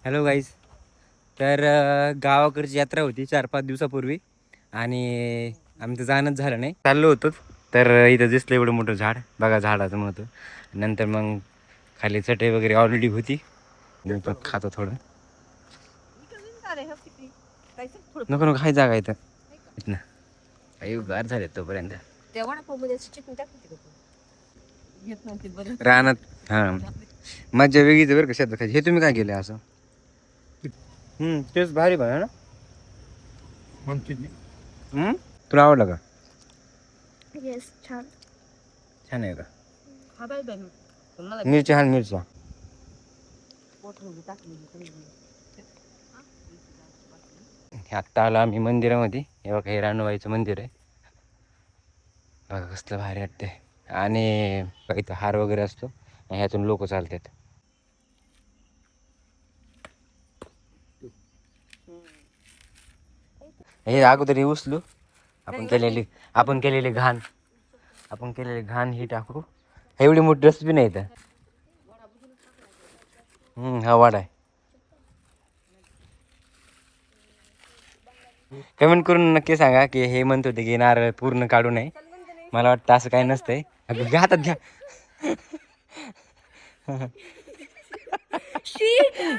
Hello guys. तर गावाकडची यात्रा होती 4-5 दिवसापूर्वी आणि आमचं जाणंच झालं नाही. चाललो होतो तर इथं दिसलं एवढं मोठं झाड बघा, झाडाचं महत्त्व. नंतर मग खाली चटई वगैरे ऑलरेडी होती. मी पण खातो थोडं. नको नको, हाय जागा इथं इथनं काही गार झाले तोपर्यंत रानात. हां, मज्जा वेगळीच बरं का शेतात खायची. हे तुम्ही काय केलं असं? तेच भारी बघा ना. तुला आवडलं का? येस, छान. छान आहे का? मिरची हाल मिरच्या. आत्ता आलो आम्ही मंदिरामध्ये. हे बघा, हे रानूबाईचं मंदिर आहे बघा, कसलं भारी वाटते. आणि इथं हार वगैरे असतो, ह्यातून लोक चालतात. हे अगोदर हे उचलू, आपण केलेली घाण ही टाकू. एवढी मोठी डस्टबिन आहे इथं. हा वाडा आहे. कमेंट करून नक्की सांगा की हे म्हणत होते की नारळ पूर्ण काढू नये. मला वाटतं असं काही नसतंय. घ्या हातात घ्या.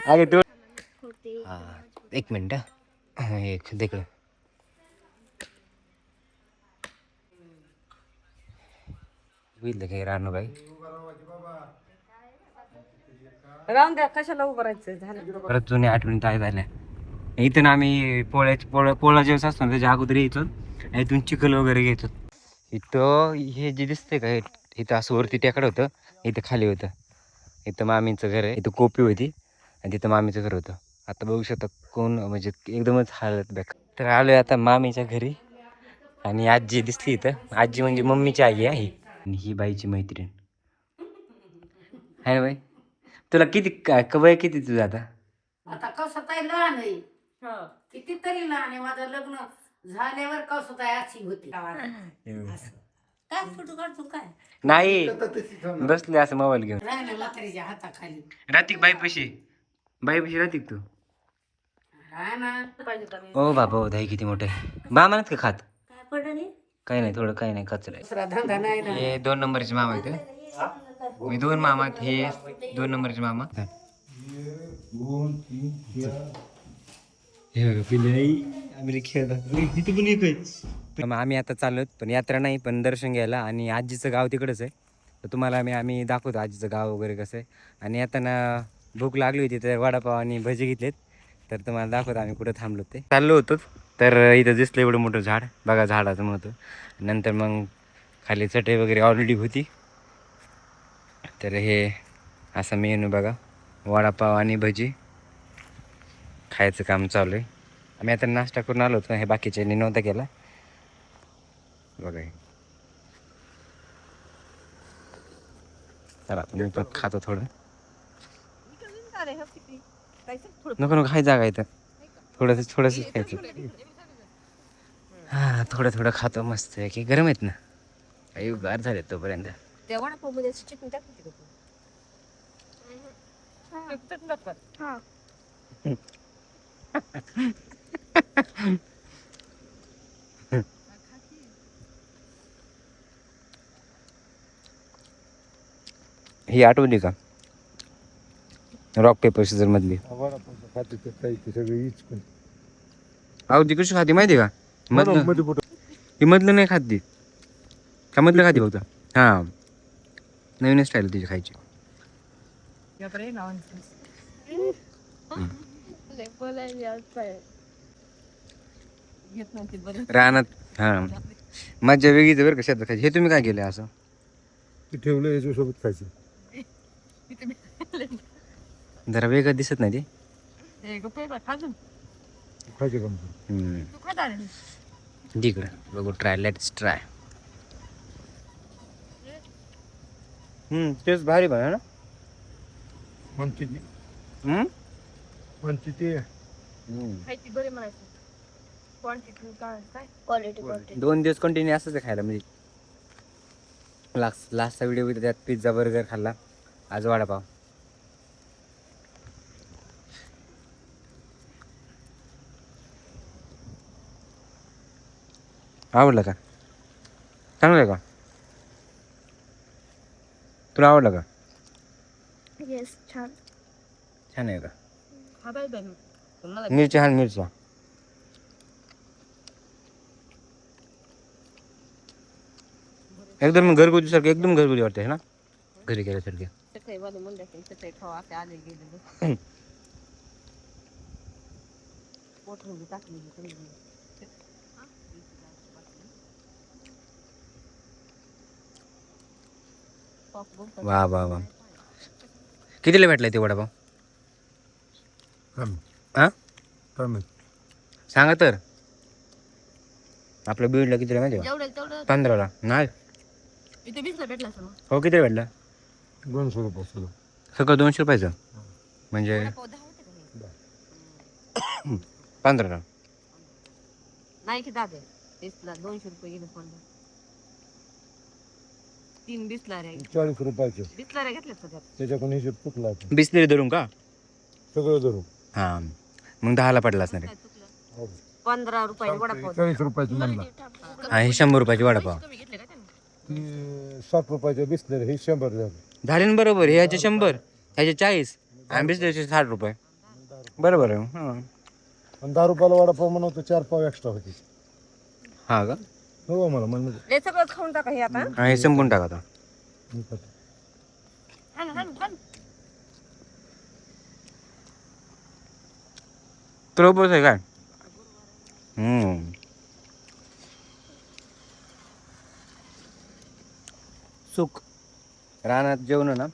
अगे तू एक मिनिट. एक तिकडं बघितलं काही रानूबाई. राहून द्या, कशाला उभं राहायचं झालं. परत जुन्या आठवणी काय झाल्या. इथून आम्ही पोळा जेव्हा असतो ना त्याच्या अगोदर यायचो. इथून चिखल वगैरे घ्यायचो. इथं हे जे दिसतंय का, इथं असं वरती टेकड होतं, इथं खाली होतं. इथं मामीचं घर आहे, इथं कोपी होती आणि तिथं मामीचं घर होतं. आता बघू शकता कोण, म्हणजे एकदमच हालत बेकार. तर आलोय आता मामीच्या घरी आणि आजी दिसली इथं. आजी म्हणजे मम्मीची आई आहे ही. आणि ही बाईची मैत्रीण आहे ना बाई. तुला किती वय किती तुझं आता? आता कसं काय लहान आहे, किती तरी लहान आहे. माझं लग्न झाल्यावर कसं काय अशी होती. काय फोटो काढतो काय नाही, बसले असं मोबाईल घेऊन. राहिलं म्हातारीच्या हाताखाली. राहतिक बाईपाशी राहतिक तू. हा ना. ओ बाबा, दही किती मोठे आहे. मामा नाहीत का खात? काय पडलं काही नाही, थोडं काही नाही, कचरा आहे. दुसरा धंदा नाही ना. हे 2 नंबरचे मामा आहेत. मी 2 मामा आहेत, हे 2 नंबरचे मामा. आम्ही आता चाललोत, पण यात्रा नाही पण दर्शन घ्यायला. आणि आजीचं गाव तिकडंच आहे, तर तुम्हाला आम्ही दाखवतो आजीचं गाव वगैरे कसं आहे. आणि येताना भूक लागली होती तर वडापाव आणि भजी घेतलेत, तर तुम्हाला दाखवतो आम्ही कुठं थांबलो ते. चाललो होतो तर इथं दिसलं एवढं मोठं झाड बघा, झाडाचं महत्त्व. नंतर मग खाली चटई वगैरे ऑलरेडी होती. तर हे असा मेनू बघा, वडापाव आणि भजी खायचं काम चालू आहे. आम्ही आता नाश्ता करून आलो होतो, हे बाकीच्यांनी नव्हता केला बघा. चला मी पण खातो थोडं. नको नको, हाय जागा इथं. थोडंसं खायचं. हा, थोडं थोडं खातो मस्त की. गरम आहेत ना, काही गार झाले तोपर्यंत. त्या वडापाव मध्ये चिकन टाकते का? ही आठवली का रॉक पेपर सीझर मधली? अहो ती कशी खाती माहिती का? ही मधलं नाही खात का? मधलं खाती फक्त. हा, नवीन स्टाईल तिची खायची. रानात. हा, मज्जा वेगळीच बरं का शेतात खायची. हे तुम्ही काय केलं असं? ठेवलं याच्यासोबत खायचं. जरा वेगळं दिसत नाही ते. खायचं का? तिकडं बघू, लेट्स ट्राय. तेच भारी बघा ना. क्वांटिटी क्वालिटी 2 दिवस कंटिन्यू असंच आहे खायला. म्हणजे लास्टचा व्हिडिओ त्यात पिझ्झा बर्गर खाल्ला, आज वडापाव. आवडलं का? चांगलं आहे का? तुला आवडलं का? येस छान. छान आहे का? हा बाई बाई मला मिरच्या हाल मिरच्या. एकदम घरगुती सारखं एकदम घरगुती वाटते ना घरी केल्यासारखे. सकाळी वाजून म्हणलं की सकाळी खावा असे आले गेले पोटून टाकली वा वा वा. कितीला भेटलाय ते वडापाव? हा काय माहित. सांगा तर. आपल्या बीडला कितीला माहिती का? जेवढं तेवढं 15ला. नाही इथे 20ला भेटला सर हो कितीला भेटला? 200 रुपये किलो. सगळं 200 रुपयाचं म्हणजे 15ला. नाही की दादा 20ला 200 रुपये गेले पण 3 20ला रे 40 रुपयाचे 20ला रे घेतले सध्या त्याच्याकडून हिशोब चुकला आता. बिस्लेरी धरून का? सगळं धरून. हां मग 10ला पडला असणार आहे. 15 रुपये वडापाव 40 रुपयाचे म्हणला. हा हे 100 रुपयाचे वडापाव कमी घेतले का त्यांनी ती 60 रुपयाचे बिसलेरी हे 100 झाले. झाले ना बरोबर. ह्याचे 100 ह्याचे 40 आणि बिस्लेरीचे 60 रुपये बरोबर आहे. हां आणि 10 रुपयाला वडापाव म्हणतो 4 पाव एक्स्ट्रा होते. हां का? हो मला म्हणजे हे सगळं खाऊन टाका हे आता हा हे संपून टाका आता. तुला उपवास आहे काय? सुख रानात जेवण ना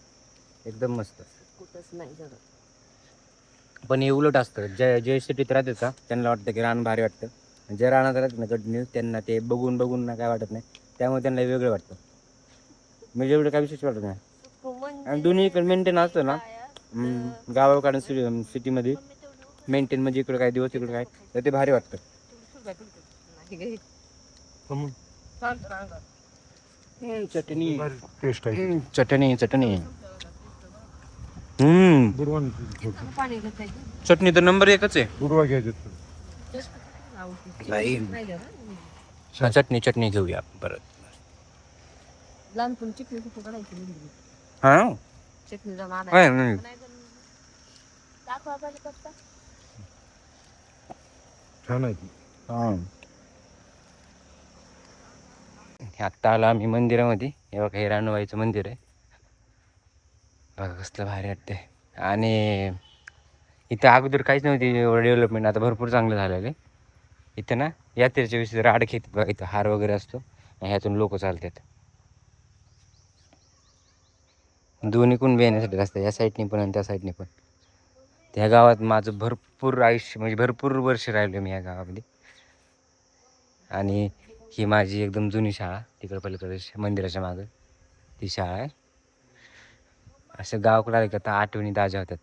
एकदम मस्त. कुठंच नाही जरा पण हे उलट असतं. जे सिटीत राहतात का त्यांना वाटतं की रान भारी वाटतं. जे रानात राहतात ना कंटिन्यू त्यांना ते बघून बघून ना काय वाटत नाही. त्यामुळे त्यांना वेगळं वाटतं. म्हणजे एवढं काय विशेष वाटत नाही. आणि दोन्ही मेंटेन असतं ना गावाकडून सिटीमध्ये मेंटेन म्हणजे इकडं काय दिवस इकडं काय तर ते भारी वाटतं. चटणी टेस्ट आहे. चटणी चटणी पाणी घेताय चटणी तर नंबर 1च आहे. गुडवा घ्यायचे. चटणी चटणी घेऊया परत. लहानपणी चिकनी कुठं काढायची हा चटणी जमा होय, नाही. दाखवा बरं पप्पा. छान आहे ती. हा. आत्ता आलो आम्ही मंदिरामध्ये. हे बघा हे रानूबाईचं मंदिर आहे. बघा कसलं भारी वाटतंय. आणि इथं अगोदर काहीच नव्हती एवढं डेव्हलपमेंट. आता भरपूर चांगलं झालेलं आहे. इथं ना यात्रेच्या विषयी राड घेतात बघा. इथं हार वगैरे असतो आणि ह्यातून लोक चालतात. दोन्ही कोण बी येण्यासाठी रस्ता या साईडने पण आणि त्या साईडने पण. त्या गावात माझं भरपूर आयुष्य म्हणजे भरपूर वर्ष राहिलो मी या गावामध्ये. आणि ही माझी एकदम जुनी शाळा तिकडं पलीकडे मंदिराच्या मागं ती शाळा आहे. असं गावाकडे आलं का आता आठवणी ताज्या होतात.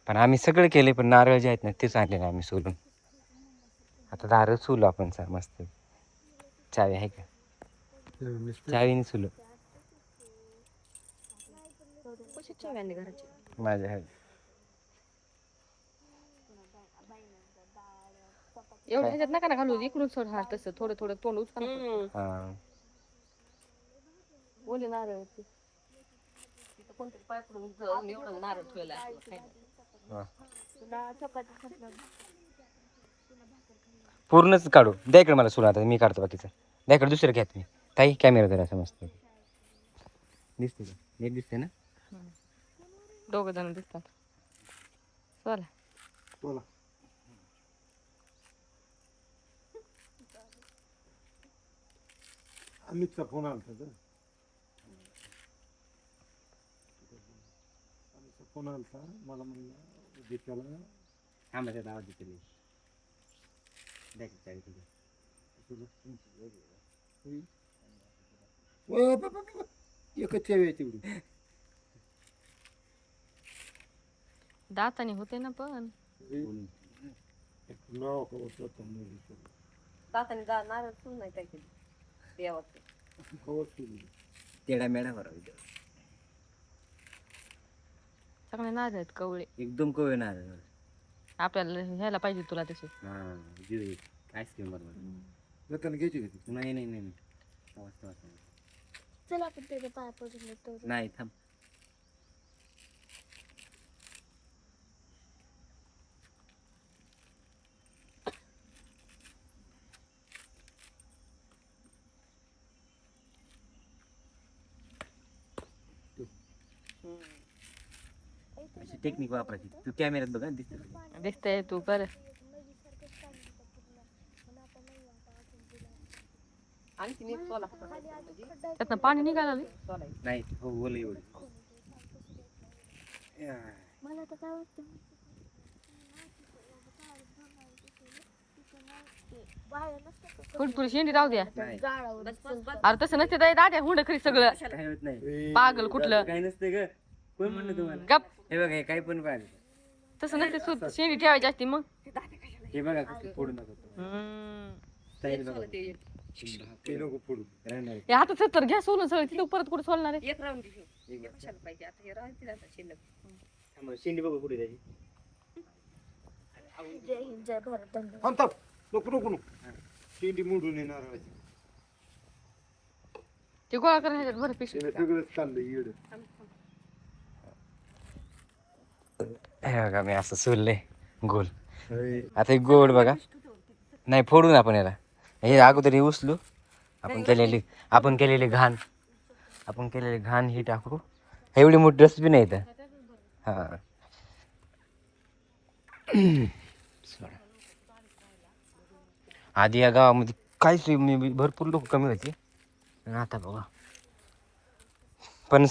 पण आम्ही सगळं केले पण नारळ जे आहेत ना तेच आणले ना आम्ही सोलून. आता नारळ सोलू आपण सर मस्त. चावी आहे का? चावीने सोलू घराची माझ्या आहे. एवढं ह्याच्यात नका ना घालू इकडून सोड हा तसं थोडं थोडं तोंड उचका हां बोले नारळ तिथं कोणतरी पाय पडून एवढं नारळ ठेवला पूर्णच काढू द्या इकडे मला सोलून. आता मी काढतो बाकीचं. द्या इकडे दुसरं घ्या तुम्ही. ताई कॅमेरा जरा असं मस्त दिसते का? नीट दिसते ना? दोघं जण दिसतात चला बोला. अमितचा फोन आला होता. अमितचा फोन आला होता. मला म्हणलं उद्या हां माझ्या आवाज देते मी. द्या की चावी तुझी. एकच चावी आहे तेवढी. दाताने होते ना पण नाव कवच दाताने नारळ सुन नाही काय केली देवाचं कवच तेडा मेढा बरं चांगले नारळ आहेत कवळे एकदम कवे ना. आपल्याला ह्याला पाहिजे तुला तसे हां आईस्क्रीम बरोबर. वेतन घ्यायची होती. नाही नाही नाही नाही. वाजता वाजता. चल आपण त्याच्या पाया पडून येतो. नाही थांब. अशी टेक्निक वापरायची. तू कॅमेऱ्यात बघा दिसते. दिसतंय तू बरं आणखी नीट सोला त्यातनं पाणी निघालं नाही हो बोल एवढे. मला तर काय वाटतं बाहेर नसतं थोडी शेंडी राहू द्या नाही गाळावर अरे तसं नसते ताई दाद्या हुंड खरी सगळं काय होत नाही. पागल कुठलं काय नसते ग. कोण म्हणलं तुम्हाला. गप हे बघा हे काही पण पाहिजे. तसं नसते शेंडी ठेवायची असती मग हे बघा कसं फोडू नका. स्टाईल बघा. ते नको फोडू. राहणार. हे आता 70 घ्या सोलून सगळं तिथं परत कुठे सोलणार आहे थांबा, शेंडी बघू कुठे त्याची. जय हिंद जय भारत धन्यवाद. थांब थांब. नको नको नको. शेंडी मोडून येणार आहे. ते गोळा करायचं बरं पिशवी त्याने सगळंच चाललंय येड. हे बघा मी असं सोललंय गोल. अरे, आता एक गोड बघा. नाही फोडून आपण याला हे अगोदर हे उचलू. आपण केलेली घाण ही टाकू. एवढी मोठी डस्टबिन आहे इथं. हा सोडा. आधी या गावामध्ये काहीच भरपूर लोक कमी होते आणि आता बघा. पण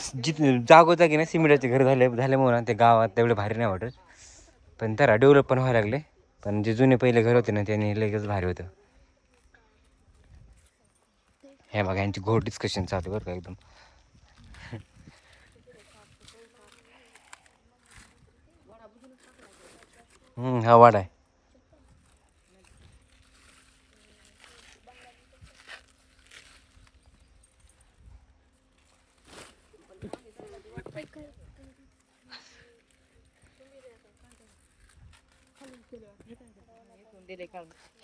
जागोजागी ना सिमेंटाचे घर झाल्यामुळे ना ते गावात तेवढे भारी नाही वाटत. पण तर डेव्हलप पण व्हायला लागले. पण जे जुने पहिले घर होते ना त्यांनी लगेच भारी होतं. हे बघा यांची घोर डिस्कशन चालू बरं का एकदम. हा वाडा आहे.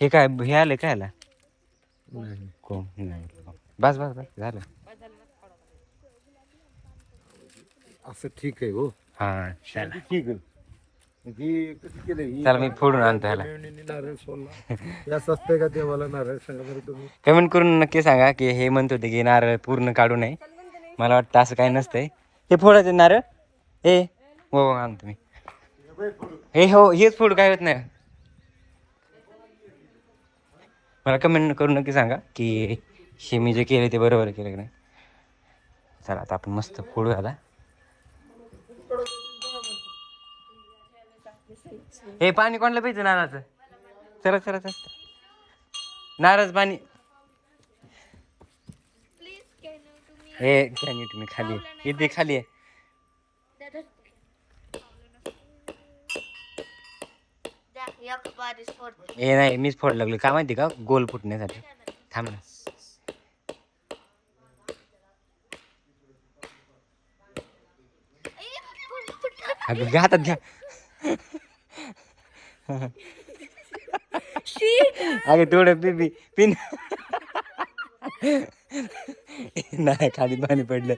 हे काय हे आलं काय आला कोण नाही. बस बस बस झालं. असं ठीक आहे हो. हा चला ठीक आहे. हे कसं केलंय? चला मी फोडून आणतो ह्याला. नारळ सोडला. या असतंय का देवाला नारळ सांगा बरं तुम्ही. कमेंट करून नक्की सांगा की हे म्हणत होते की नारळ पूर्ण काढू नये. मला वाटतं असं काही नसतंय. हे फोडायचं नारळ. हे हो आणतो मी. हे हो हेच फोड काय होत नाही. मला कमेंट करून नक्की सांगा की हे मी जे केलं ते बरोबर केलं की नाही. चला आता आपण मस्त फोडू आला. हे पाणी कोणाला प्यायचं नारळाचं. चला चला चला नारळ पाणी. प्लीज कॅन तुम्ही हे कॅन तुम्ही खाली इथे खाली आहे. एक बारीस फोडते. हे नाही मीच फोड लागलो का माहिती का गोल फुटण्यासाठी. थांब ना. अगं घ्या हातात घ्या. अगं थोडं बेबी पिन. नाही खाली पाणी पडलं.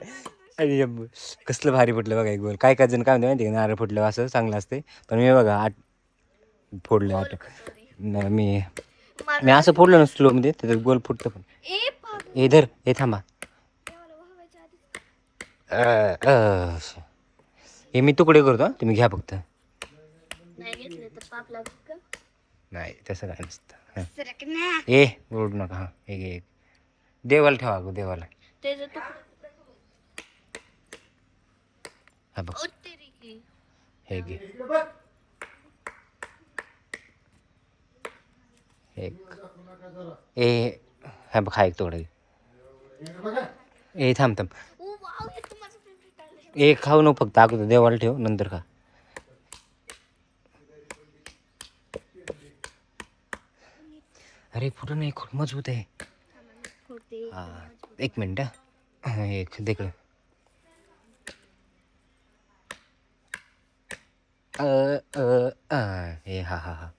अरे शंभू कसलं भारी फुटलं बघा एक गोल. काय काय जण काय म्हणते माहिती का नारळ फुटलं असं चांगलं असते. पण मी बघा फोडलं आठ. नाही मी असं फोडलं ना स्लो मध्ये त्याचं गोल फुटतं पण. हे धर हे थांबा. हे मी तुकडे करतो तुम्ही घ्या फक्त. नाही घेतले तर पाप लागत का? नाही तसं काय नसतं. सरक ना. ए ओरडू नका. हां हे घे एक. देवाला ठेवा गो देवाला. त्याचं तू हा बघ उत्तरी की हे घे एक. ए हा बघ हा एक तोडा. ए थांब थांब. ओ वाव हे तर माझं फेवरेट आहे. ए खाऊ नको फक्त अगोदर देवाला ठेव नंतर खा. अरे फुटून नाही खूप मजबूत आहे. होते हा एक मिनिट हा. एक तिकडं हे हा हा हा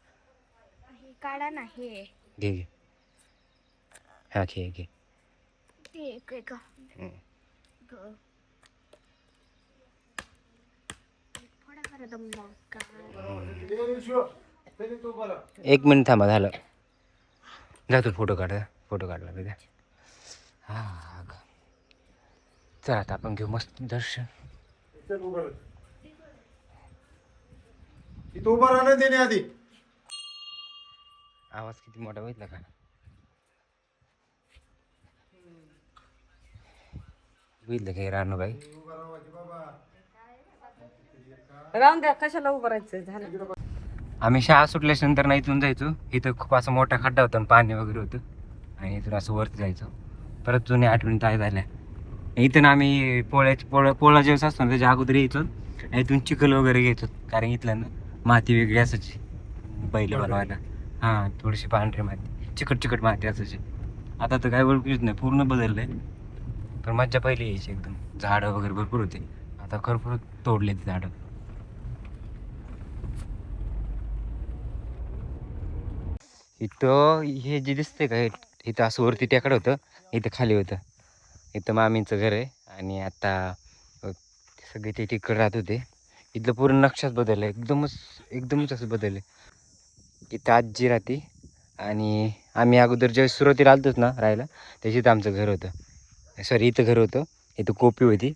हे काढा ना हे घे घे. हा घे घे. ते एक का थोडा बरं दम का एक मिनिट थांबा झालं. जातो फोटो काढला तिथे. हा ग. चला आता आपण घेऊ मस्त दर्शन. इथं उभा राहणं देणे आधी. आवाज किती मोठा बघितला का? बघितलं काय रानूबाई? राहून द्या, कशाला उभं राहायचं, झालं. आम्ही शाळा सुटल्याच्या नंतर ना इथून जायचो. इथं खूप असं मोठा खड्डा होता आणि पाणी वगैरे होतं आणि इथून असं वरती जायचो. परत जुन्या आठवणी ताज्या झाल्या. इथून आम्ही पोळा जेव्हा असतो ना त्याच्या अगोदर यायचो. इथून चिखल वगैरे घ्यायचो कारण इथलं ना माती वेगळी असायची बैल बनवायला. हां, थोडीशी पांढरी माती, चिकट माती असायची. आता तर काय ओळखीच नाही, पूर्ण बदललंय. पण मज्जा पहिली यायची एकदम. झाडं वगैरे भरपूर होते. आता भरपूर तोडले ते झाडं. इथं हे जे दिसतंय का, इथं असं वरती टेकड होतं, इथं खाली होतं. इथं मामींचं घर आहे आणि आता सगळे ते तिकडे राहत होते. इथलं पूर्ण नक्षाच बदललं, एकदमच असं बदललं. इथं आजी राहते आणि आम्ही अगोदर जेव्हा सुरुवातीला आलतोच ना राहायला, त्याच्यात आमचं घर होतं. सॉरी, इथं घर होतं. इथं कोपी होती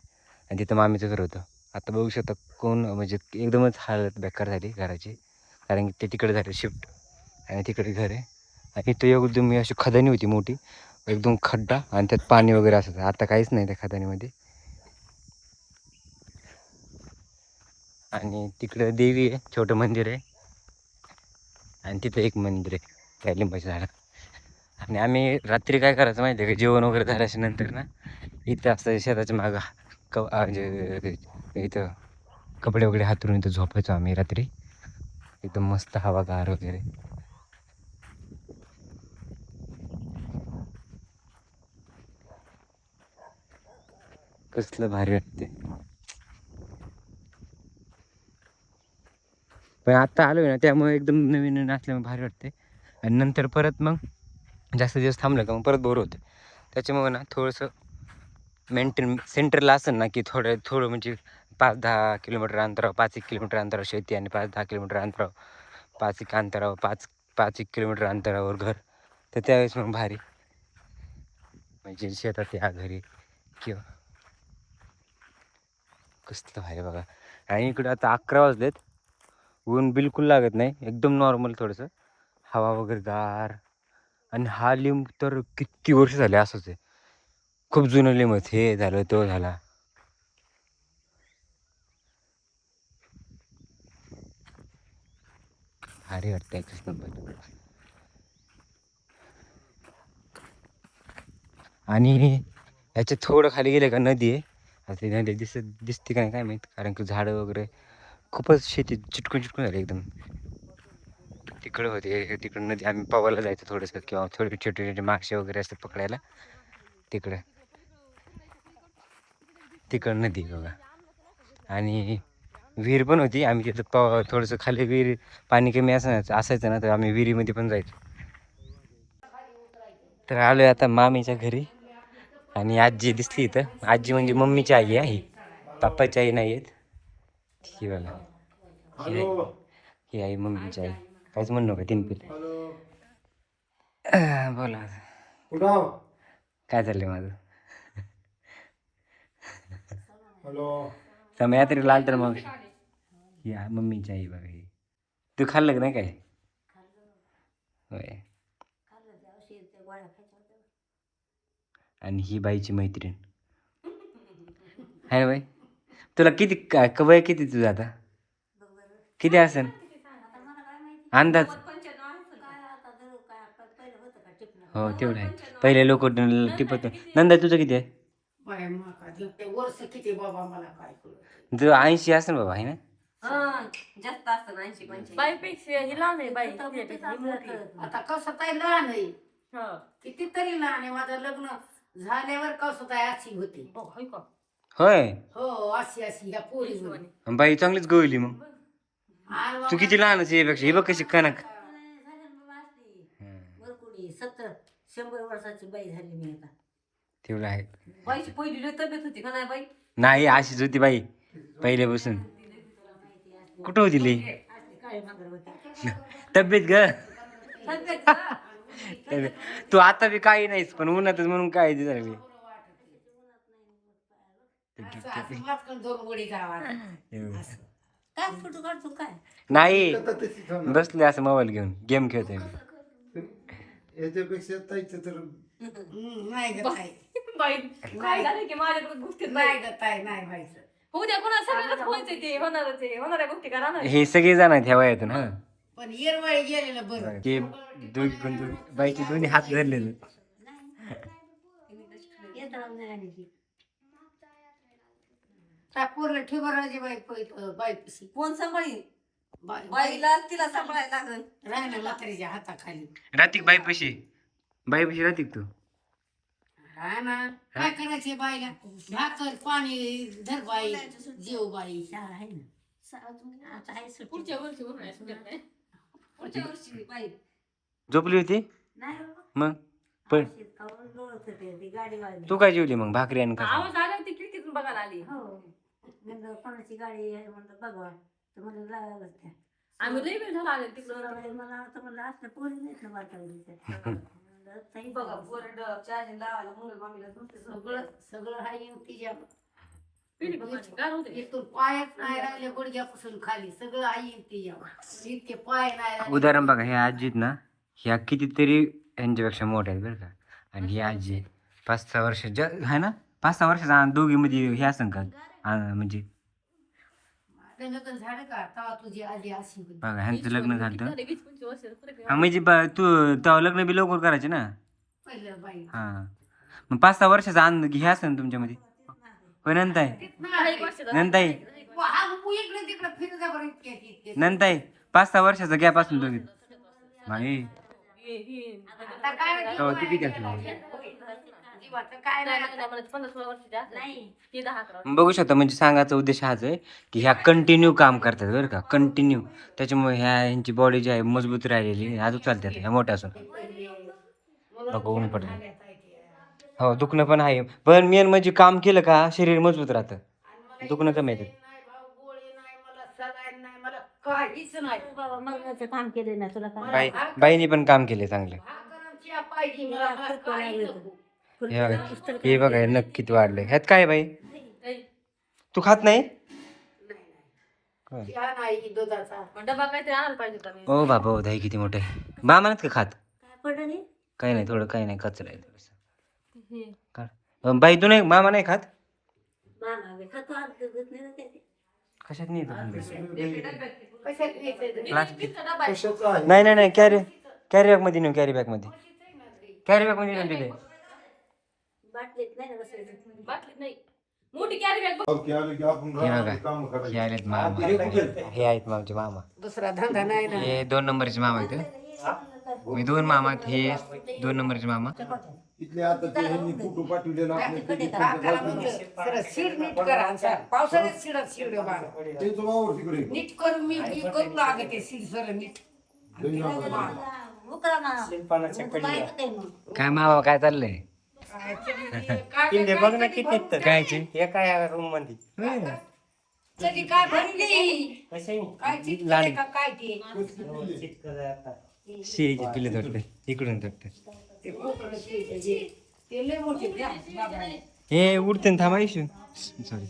आणि तिथं मामीचं घर होतं. आता बघू शकता कोण म्हणजे एकदमच हालत बेकार झाली घराची, कारण की ते तिकडे झालं शिफ्ट आणि तिकडे घर आहे. आणि इथं एकदम अशी खदानी होती मोठी, एकदम खड्डा आणि त्यात पाणी वगैरे असायचं. आता काहीच नाही त्या खदानीमध्ये. आणि तिकडं देवी आहे, छोटं मंदिर आहे आणि तिथं एक मंदिर आहे त्या लिंबाच्या झाडा. आणि आम्ही रात्री काय करायचं माहिती आहे का, जेवण वगैरे झाल्याच्या नंतर ना इथं असं शेताच्या मागं म्हणजे इथं कपडे वगैरे हातरून इथं झोपायचो आम्ही रात्री. एकदम मस्त हवागार वगैरे. कसलं भारी वाटते. पण आता आलोय ना त्यामुळे एकदम नवीन असल्यामुळे भारी वाटते. आणि नंतर परत मग जास्त दिवस थांबलं का मग परत बोर होतं. त्याच्यामुळे ना थोडंसं मेंटेन सेंटरला असेल ना की थोडं म्हणजे 5-10 किलोमीटर अंतरावर, 5-1 किलोमीटर अंतरावर शेती आणि 5-10 किलोमीटर अंतरावर 5-1 अंतरावर 5-1 किलोमीटर अंतरावर घर. तर त्यावेळेस मग भारी म्हणजे शेतात या घरी किंवा कसलं भारी बघा. आणि इकडं आता 11 वाजलेत, ऊन बिलकुल लागत नाही, एकदम नॉर्मल थोडंसं हवा वगैरे गार. आणि हा लिंब तर किती वर्ष झाले असंच आहे, खूप जुनं लिंब आहे. हे झालं तो झाला. भारी वाटतं एकच नंबर. आणि याच्या थोडं खाली गेले का नदी आहे. आता ती नदी दिसते का नाही काय माहीत, कारण की झाडं वगैरे खूपच शेती चिटकून झाली एकदम. तिकडं होते तिकडं नदी, आम्ही पवायला जायचं थोडंसं किंवा थोडे छोटे मासे वगैरे असतात पकडायला तिकडं नदी बघा. आणि विहीर पण होती, आम्ही तिथं थोडंसं खाली विहीर पाणी कमी असायचं ना तर आम्ही विहिरीमध्ये पण जायचो. तर आलोय आता मामीच्या घरी. आणि आजी दिसली इथं, आजी म्हणजे मम्मीची आई आहे ही, पप्पाची आई नाही आहेत. ही बघा, ही आई मम्मीची आई. काहीच म्हणू नका तीन पिल्ले. बोला काय चाललंय माझं. समय तरी लाल तर मग ही मम्मीची आई बघा. ही तू खाल्लं का नाही काय? होय. आणि ही बाईची मैत्रीण आहे ना बाई. तुला किती वय किती तुझं आता किती असेल अंदाज? हो तेवढं आहे. पहिले लोक टिपत. नंदा तुझं किती आहे? वर्ष किती बाबा मला काय कळत. तुझं 80 असेल बाबा, आहे ना? जास्त असतं 80-85. बाईपेक्षा ही लहान आहे, बाई तुझ्यापेक्षा ही मोठी आहे. आता कसं काय लहान आहे, हो. कितीतरी लहान आहे. माझं लग्न झाल्यावर कसं काय अशी होती. हो, हाय का? होय. हो अशी ह्या पोरी बाई चांगलीच गवली मग. तू किती लहान आहे यापेक्षा. ही बघ कशी कणक. वरकुडी 70 100 वर्षाची बाई झाली मी आता. तेवढं आहे. बाईची पहिली लय तब्येत होती का नाही बाई? नाही अशीच होती बाई पहिल्यापासून. कुठं होती लई काळी मांजर होती. तब्येत ग. तब्येत का? तब्येत. तू आता बी काही नाहीस पण उन्हातच म्हणून काय ते झालं. असं मातकन 2 गोळी गावात. असं. काय फोटो काढतो काय? नाही बसले असं मोबाईल घेऊन गेम खेळतोय मी. याच्यापेक्षा ताईचं तर नाही ग ताई. बाई काय झालं की माझ्याकडे गोष्टीत नाही ग ताई नाही व्हायचं. उद्या कोणा सगळ्यांनाच व्हायचंय ते होणारच आहे होणाऱ्या गोष्टी करा ना. हे सगळे जण आहेत ह्या वयातून. हा पण येरवाळी गेलेलं बरं. ते बाईचे दोन्ही हात धरलेले. टाकूरला ठेवराची बाई पिशी कोण सांभाळी बाई बाईला तिला सांभाळायला लागल. राहिलं म्हातारीच्या हाताखाली. राहतिक बाईपाशी राहतिक तू. हा ना काय करायचे बाईला भाकर पाणी धर बाई जेव बाई शाळा आहे ना आता आहे सुट्टी. पुढच्या वर्षी उन्हाळ्यात पुढच्या वर्षी बाई झोपली होती नाही बाबा. मग पण खाऊन लोळत होते ती गाडी वाजली. तू काय जेवली मग भाकरी आणि कसं. आवाज आला ती खिडकीतून बघायला आली. हो म्हणलं कोणाची गाडी आहे म्हणलं बघवा तर म्हणलं लागलं त्या आम्ही लई वेळ झाला आले तिकडं. मला आता म्हणलं असं पोरी नाहीत ना वाटायला. बघा बोर्ड चार्जिंग लावायला मुलं मामीला झोपते सगळं सगळं हा येऊन तिच्या काय होते इथून पायच नाही राहिले गुडघ्यापासून खाली सगळं आई येऊन तिच्या इतके पाय नाही राहिले. उदाहरण बघा ह्या आजीत ना ह्या कितीतरी यांच्यापेक्षा मोठ्या आहेत बरं का. आणि ही आजी 5-6 वर्ष आहे ना 5-6 वर्षाचा दोघी मध्ये हे असं का म्हणजे माझं लग्न झालं का तेव्हा तुझी आजी अशी होती. बघा ह्यांचं लग्न झालं. 20-25 वर्ष हा म्हणजे तू तेव्हा लग्न बी लवकर करायचे ना. पहिलं बाई हा मग 5-6 वर्षाचा हे असेल ना तुमच्यामध्ये. होय नंताई नंताई हा इकडे तिकडे फिरत जा बरं इतके नंताई 5-6 वर्षाचा गॅप असून दोघी. नाही आता काय तेव्हा किती gap झाला? जीवाचं काय नाही आता. 15-16 वर्षाच्या नाही ती 10-11. बघू शकता म्हणजे सांगायचा उद्देश हाच आहे की ह्या कंटिन्यू काम करतात बरं का कंटिन्यू. त्याच्यामुळे ह्यांची बॉडी जी आहे मजबूत राहिलेली अजून चालतात ह्या मोठ्या असून. बघा ऊन पडलं. हो दुखणं पण आहे पण मेन म्हणजे काम केलं का शरीर मजबूत राहतं. दुखणं कमी येतं. नाही भाऊ गोळी नाही मला सलाईन नाही मला काहीच नाही बाबा मग काम केलं ना तुला काय बाईने पण काम केले चांगलं. भाकरांची पाहिजे मला काही नको. हे बघा हे नख किती वाढलंय. ह्यात काय बाई तू खात नाही. चहा नाही दुधाचा डबा काहीतरी आणायला पाहिजे होता मी. ओ बाबा ओ दही किती मोठं आहे. मामा नाहीत का खात. काय पडलं काही नाही थोडं काही नाही कचरा आहे थोडंसं. हे. बाई तू नाही मामा नाही खात. कशात नाही कशात न्यायचं? प्लास्टिक कशाचं आहे नाही नाही नाही कॅरी बॅग मध्ये नेऊ कॅरी बॅग मध्ये नेऊन दिले. बाटलीत नाही ना बसायचं. बाटलीत नाही मोठी कॅरी बॅग की आलं की आपण हे रानात बघा काम करायचं. हे आलेत मामा. हे आहेत मामाचे मामा. दुसरा धंदा नाही ना हे 2 नंबरचे मामा आहेत. मी 2 मामा आहेत. हे 2 नंबरचे मामा. इथले आता ते ह्यांनी फोटो पाठवलेला आपल्या त्याला म्हणलं, सरळ शिड नीट करा आणि पावसाळ्यात शिड बाळा त्याचं वावर तिकडे नीट करून मी करू लागते शिड सरळ नीट काय मामा काय चाललंय. बघ ना किती कायचे हे काय रूम मध्ये काय भरली काय चिटकले का काय ते शिरीचे पिल्ले थोडते इकडून थोडते. ते कोकणाचे ते लय मोठे द्या बाबा. हे उडते ना थांबा इशू सॉरी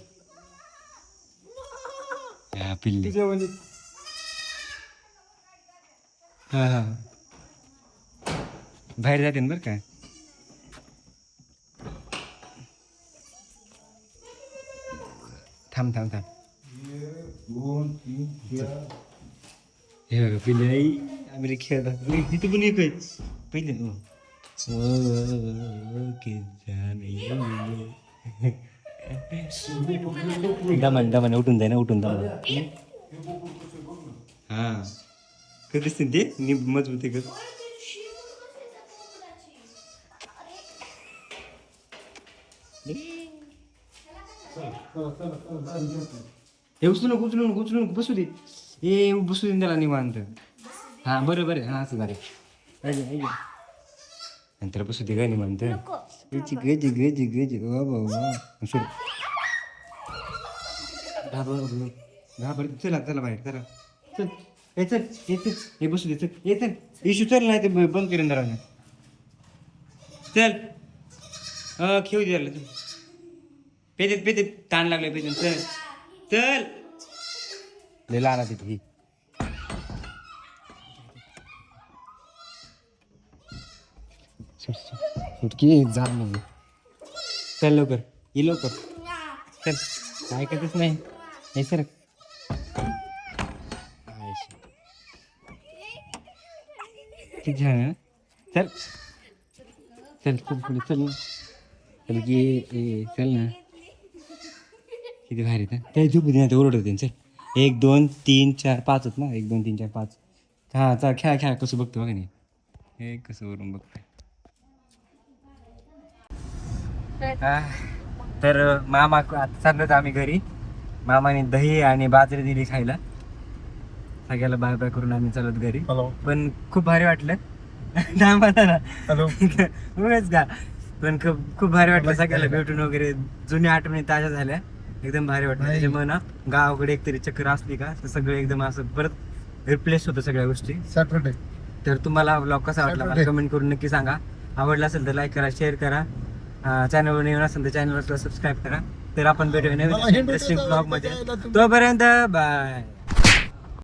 हा पिल्ले. तुझ्या म्हणजे हा हा बाहेर जाते ना बरं काय. थांब 1, 2, 3, 4 हे बघा पिल्ले नाही आम्ही खेळतात तिथे पण एक पहिले दमन उठून जाय ना उठून दमन. हा कधी दिसते ते मजबूत आहे का. हे उचलून बसू दे. हे बसू दे त्याला निवांत. हा बरं हा असं झालं. नंतर बसू दे गाणी म्हणतो गजी गजी गजी गजी वा वा वा सोड घाबर चला चला बाहेर चला चल ए चल ये चल हे बसू दे चल ये चल इशू चल नाही ते बंद करून जरा चल खेळू दे तू पेदेत पेदेत ताण लागले पेदेत चल चल लय लहान तिथे ही सुटकी जा मग चल लवकर ये लवकर चल ऐकतच नाही हे सर किती छान आहे ना चल चल चल पुढे चल ना चल की चल ना किती भारी तर त्या झोपू दे ना ते ओरडत होते चल 1 2 3 4 5 होत ना 1 2 3 4 5 हां चल खेळा खेळा कसं बघतो बघा नाही हे कसं वरून बघतोय तर मामा आता चाललोत आम्ही घरी मामाने दही आणि बाजरी दिली खायला सगळ्याला बाय बाय करून आम्ही चालत घरी हॅलो पण खूप भारी वाटलं थांबा ना हॅलो उगाच का पण खूप भारी वाटलं सगळ्याला भेटून वगैरे जुन्या आठवणी ताज्या झाल्या एकदम भारी वाटलं त्याच्यामुळे ना गावाकडे एकतरी चक्कर असली का तर सगळं एकदम असं परत रिप्लेस होतं सगळ्या गोष्टी सॅटरडे तर तुम्हाला ब्लॉग कसा वाटला मला कमेंट करून नक्की सांगा आवडला असेल तर लाईक करा शेअर करा चॅनलवर येऊन असेल तर चॅनलवर सबस्क्राईब करा तर आपण भेटूया नवीन इंटरेस्टिंग ब्लॉग मध्ये तोपर्यंत बाय